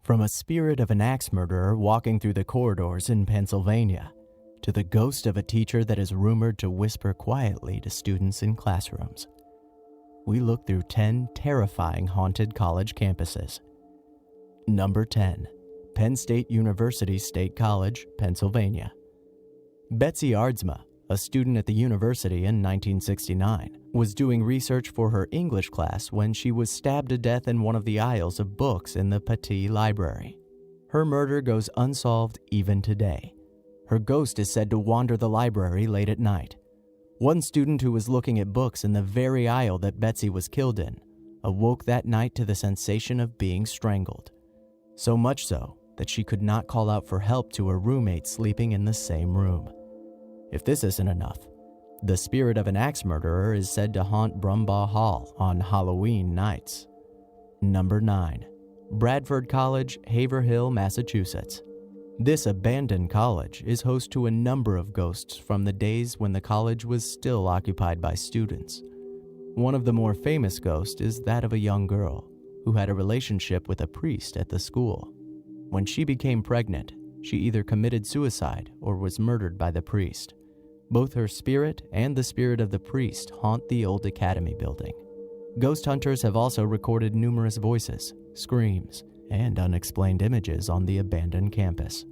From a spirit of an axe murderer walking through the corridors in Pennsylvania, to the ghost of a teacher that is rumored to whisper quietly to students in classrooms, we look through 10 terrifying haunted college campuses. Number 10. Penn State University State College, Pennsylvania. Betsy Aardsma, a student at the university in 1969, was doing research for her English class when she was stabbed to death in one of the aisles of books in the Pattee Library. Her murder goes unsolved even today. Her ghost is said to wander the library late at night. One student who was looking at books in the very aisle that Betsy was killed in awoke that night to the sensation of being strangled. So much so that she could not call out for help to her roommate sleeping in the same room. If this isn't enough, the spirit of an axe murderer is said to haunt Brumbaugh Hall on Halloween nights. Number 9. Bradford College, Haverhill, Massachusetts. This abandoned college is host to a number of ghosts from the days when the college was still occupied by students. One of the more famous ghosts is that of a young girl who had a relationship with a priest at the school. When she became pregnant, she either committed suicide or was murdered by the priest. Both her spirit and the spirit of the priest haunt the old academy building. Ghost hunters have also recorded numerous voices, screams, and unexplained images on the abandoned campus.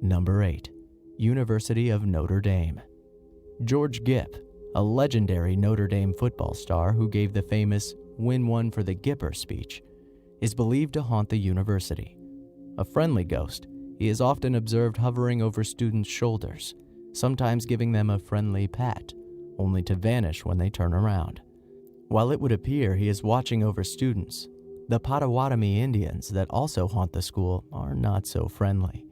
Number 8. University of Notre Dame. George Gipp, a legendary Notre Dame football star who gave the famous "Win One for the Gipper" speech, is believed to haunt the university. A friendly ghost, he is often observed hovering over students' shoulders, sometimes giving them a friendly pat, only to vanish when they turn around. While it would appear he is watching over students, the Potawatomi Indians that also haunt the school are not so friendly.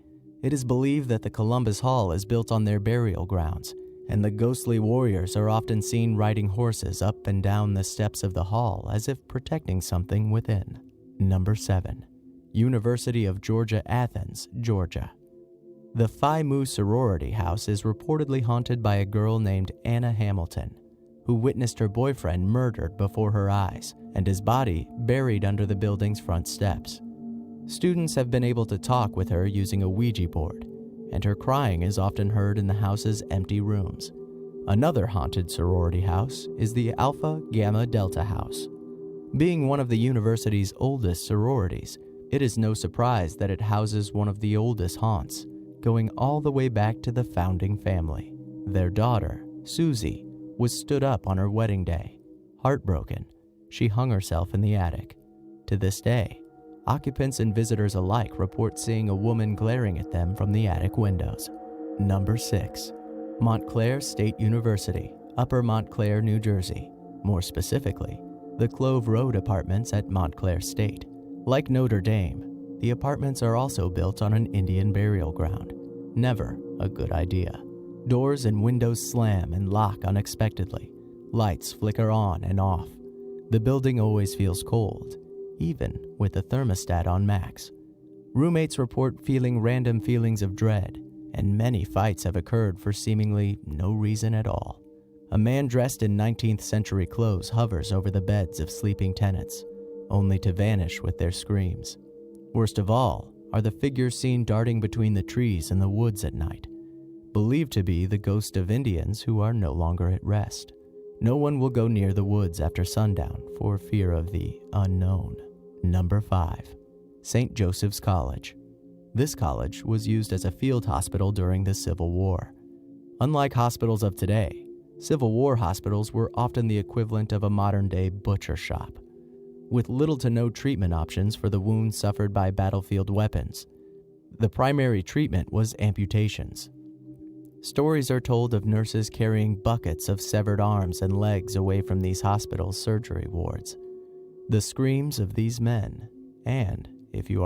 It is believed that the Columbus Hall is built on their burial grounds, and the ghostly warriors are often seen riding horses up and down the steps of the hall as if protecting something within. Number 7. University of Georgia, Athens, Georgia. The Phi Mu sorority house is reportedly haunted by a girl named Anna Hamilton, who witnessed her boyfriend murdered before her eyes and his body buried under the building's front steps. Students have been able to talk with her using a Ouija board, and her crying is often heard in the house's empty rooms. Another haunted sorority house is the Alpha Gamma Delta House. Being one of the university's oldest sororities, it is no surprise that it houses one of the oldest haunts, going all the way back to the founding family. Their daughter, Susie, was stood up on her wedding day. Heartbroken, she hung herself in the attic. To this day, occupants and visitors alike report seeing a woman glaring at them from the attic windows. Number 6. Montclair State University, Upper Montclair, New Jersey. More specifically, the Clove Road apartments at Montclair State. Like Notre Dame, the apartments are also built on an Indian burial ground. Never a good idea. Doors and windows slam and lock unexpectedly. Lights flicker on and off. The building always feels cold, even with the thermostat on max. Roommates report feeling random feelings of dread, and many fights have occurred for seemingly no reason at all. A man dressed in 19th century clothes hovers over the beds of sleeping tenants, only to vanish with their screams. Worst of all are the figures seen darting between the trees in the woods at night, believed to be the ghost of Indians who are no longer at rest. No one will go near the woods after sundown for fear of the unknown. Number 5. St. Joseph's College. This college was used as a field hospital during the Civil War. Unlike hospitals of today, Civil War hospitals were often the equivalent of a modern-day butcher shop, with little to no treatment options for the wounds suffered by battlefield weapons. The primary treatment was amputations. Stories are told of nurses carrying buckets of severed arms and legs away from these hospitals' surgery wards. The screams of these men, and, if you are